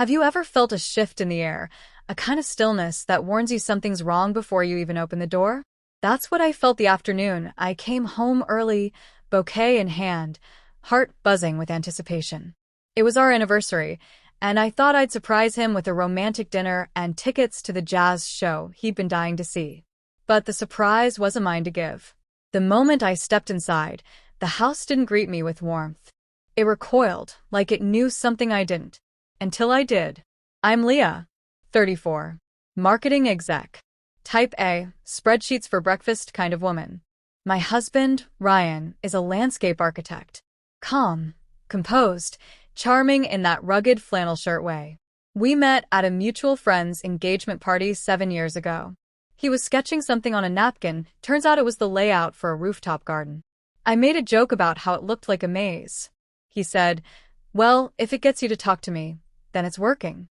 Have you ever felt a shift in the air, a kind of stillness that warns you something's wrong before you even open the door? That's what I felt the afternoon I came home early, bouquet in hand, heart buzzing with anticipation. It was our anniversary, and I thought I'd surprise him with a romantic dinner and tickets to the jazz show he'd been dying to see. But the surprise wasn't mine to give. The moment I stepped inside, the house didn't greet me with warmth. It recoiled, like it knew something I didn't. Until I did. I'm Leah, 34. Marketing exec. Type A, spreadsheets for breakfast kind of woman. My husband, Ryan, is a landscape architect. Calm, composed, charming in that rugged flannel shirt way. We met at a mutual friend's engagement party 7 years ago. He was sketching something on a napkin. Turns out it was the layout for a rooftop garden. I made a joke about how it looked like a maze. He said, "Well, if it gets you to talk to me, then it's working."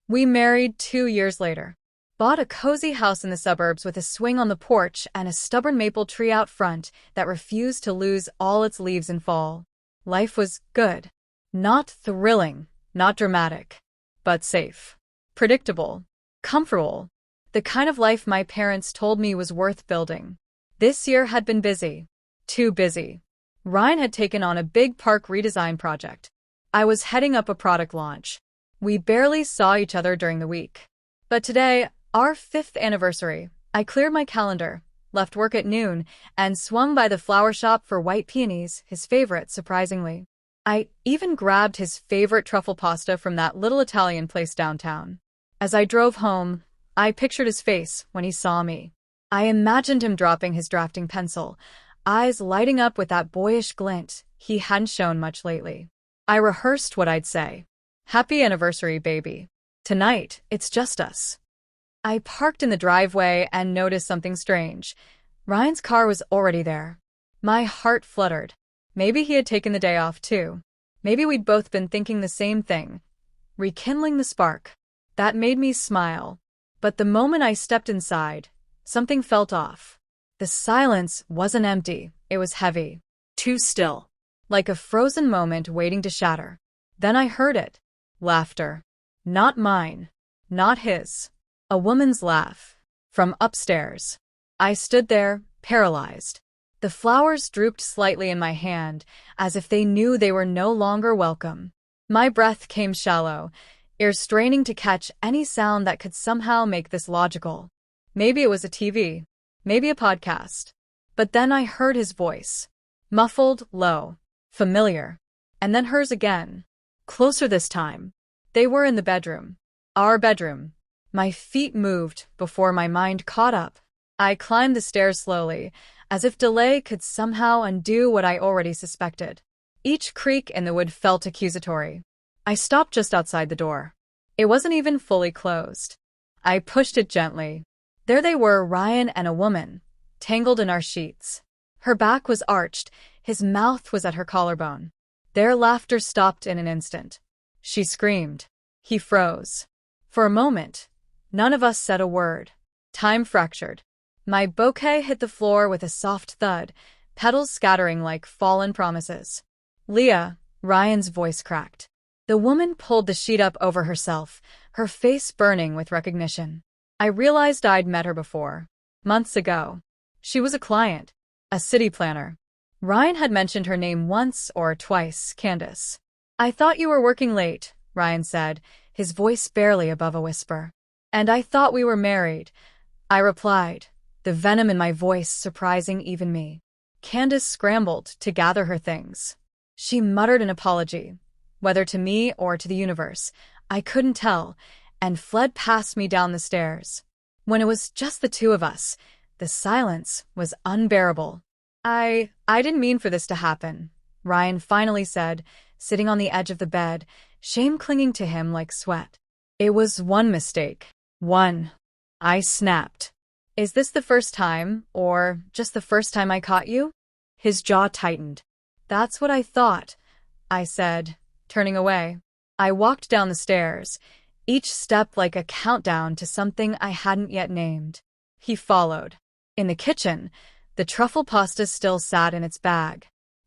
We married 2 years later. Bought a cozy house in the suburbs with a swing on the porch and a stubborn maple tree out front that refused to lose all its leaves in fall. Life was good. Not thrilling, not dramatic, but safe. Predictable. Comfortable. The kind of life my parents told me was worth building. This year had been busy. Too busy. Ryan had taken on a big park redesign project. I was heading up a product launch. We barely saw each other during the week. But today, our 5th anniversary, I cleared my calendar, left work at noon, and swung by the flower shop for white peonies, his favorite, surprisingly. I even grabbed his favorite truffle pasta from that little Italian place downtown. As I drove home, I pictured his face when he saw me. I imagined him dropping his drafting pencil, eyes lighting up with that boyish glint he hadn't shown much lately. I rehearsed what I'd say. "Happy anniversary, baby. Tonight, it's just us." I parked in the driveway and noticed something strange. Ryan's car was already there. My heart fluttered. Maybe he had taken the day off too. Maybe we'd both been thinking the same thing. Rekindling the spark. That made me smile. But the moment I stepped inside, something felt off. The silence wasn't empty, it was heavy. Too still. Like a frozen moment waiting to shatter. Then I heard it. Laughter. Not mine. Not his. A woman's laugh. From upstairs. I stood there, paralyzed. The flowers drooped slightly in my hand, as if they knew they were no longer welcome. My breath came shallow, ears straining to catch any sound that could somehow make this logical. Maybe it was a TV. Maybe a podcast. But then I heard his voice. Muffled, low. Familiar. And then hers again. Closer this time. They were in the bedroom. Our bedroom. My feet moved before my mind caught up. I climbed the stairs slowly, as if delay could somehow undo what I already suspected. Each creak in the wood felt accusatory. I stopped just outside the door. It wasn't even fully closed. I pushed it gently. There they were, Ryan and a woman, tangled in our sheets. Her back was arched, his mouth was at her collarbone. Their laughter stopped in an instant. She screamed. He froze. For a moment, none of us said a word. Time fractured. My bouquet hit the floor with a soft thud, petals scattering like fallen promises. "Leah," Ryan's voice cracked. The woman pulled the sheet up over herself, her face burning with recognition. I realized I'd met her before. Months ago. She was a client. A city planner. Ryan had mentioned her name once or twice, Candace. "I thought you were working late," Ryan said, his voice barely above a whisper. "And I thought we were married," I replied, the venom in my voice surprising even me. Candace scrambled to gather her things. She muttered an apology, whether to me or to the universe, I couldn't tell, and fled past me down the stairs. When it was just the two of us, the silence was unbearable. I didn't mean for this to happen," Ryan finally said, sitting on the edge of the bed, shame clinging to him like sweat. "It was one mistake. One." I snapped. "Is this the first time, or just the first time I caught you?" His jaw tightened. "That's what I thought," I said, turning away. I walked down the stairs, each step like a countdown to something I hadn't yet named. He followed. In the kitchen, the truffle pasta still sat in its bag.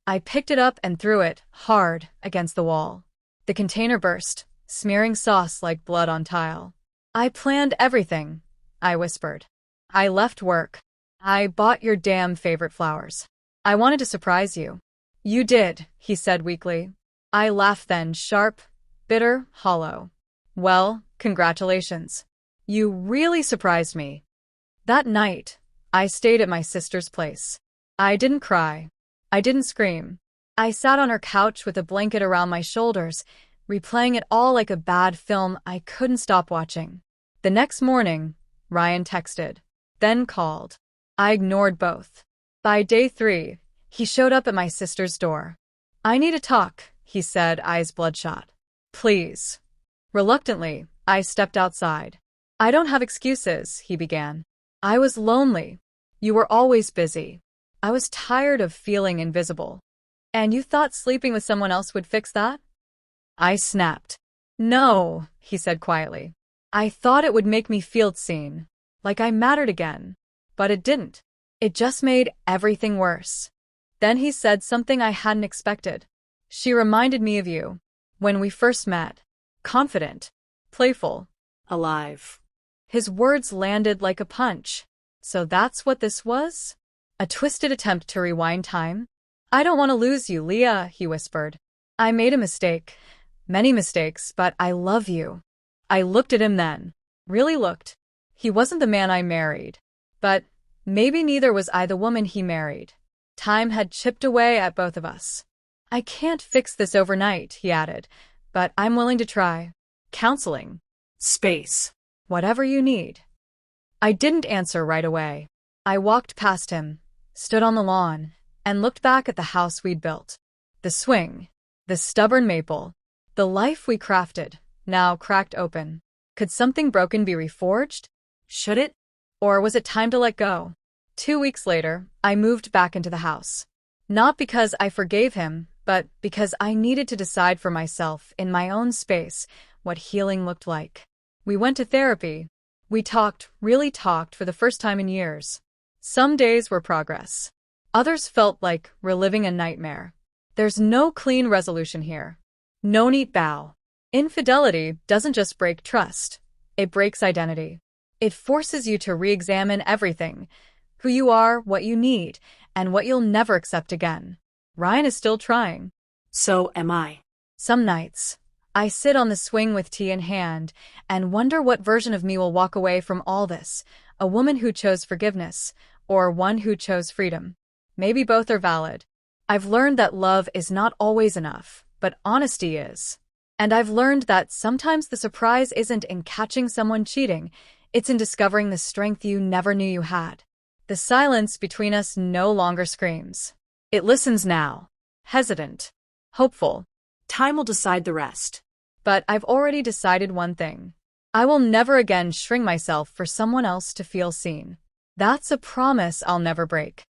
I picked it up and threw it, hard, against the wall. The container burst, smearing sauce like blood on tile. I planned everything, I whispered. I left work. I bought your damn favorite flowers. I wanted to surprise you. You did, he said weakly. I laughed then, sharp, bitter, hollow. Well, congratulations. You really surprised me. That night, I stayed at my sister's place. I didn't cry. I didn't scream. I sat on her couch with a blanket around my shoulders, replaying it all like a bad film I couldn't stop watching. The next morning, Ryan texted, then called. I ignored both. By day 3, he showed up at my sister's door. I need to talk, he said, eyes bloodshot. Please. Reluctantly, I stepped outside. I don't have excuses, he began. I was lonely. You were always busy. I was tired of feeling invisible. And you thought sleeping with someone else would fix that? I snapped. No, he said quietly. I thought it would make me feel seen, like I mattered again. But it didn't. It just made everything worse. Then he said something I hadn't expected. She reminded me of you. When we first met. Confident. Playful. Alive. His words landed like a punch. So that's what this was? A twisted attempt to rewind time? I don't want to lose you, Leah, he whispered. I made a mistake. Many mistakes, but I love you. I looked at him then. Really looked. He wasn't the man I married. But maybe neither was I the woman he married. Time had chipped away at both of us. I can't fix this overnight, he added, but I'm willing to try. Counseling. Space. Whatever you need. I didn't answer right away. I walked past him, stood on the lawn, and looked back at the house we'd built. The swing. The stubborn maple. The life we crafted, now cracked open. Could something broken be reforged? Should it? Or was it time to let go? 2 weeks later, I moved back into the house. Not because I forgave him, but because I needed to decide for myself, in my own space, what healing looked like. We went to therapy. We talked, really talked, for the first time in years. Some days were progress. Others felt like reliving a nightmare. There's no clean resolution here. No neat bow. Infidelity doesn't just break trust. It breaks identity. It forces you to re-examine everything. Who you are, what you need, and what you'll never accept again. Ryan is still trying. So am I. Some nights, I sit on the swing with tea in hand and wonder what version of me will walk away from all this. A woman who chose forgiveness, or one who chose freedom. Maybe both are valid. I've learned that love is not always enough, but honesty is. And I've learned that sometimes the surprise isn't in catching someone cheating, it's in discovering the strength you never knew you had. The silence between us no longer screams. It listens now. Hesitant. Hopeful. Time will decide the rest. But I've already decided one thing. I will never again shrink myself for someone else to feel seen. That's a promise I'll never break.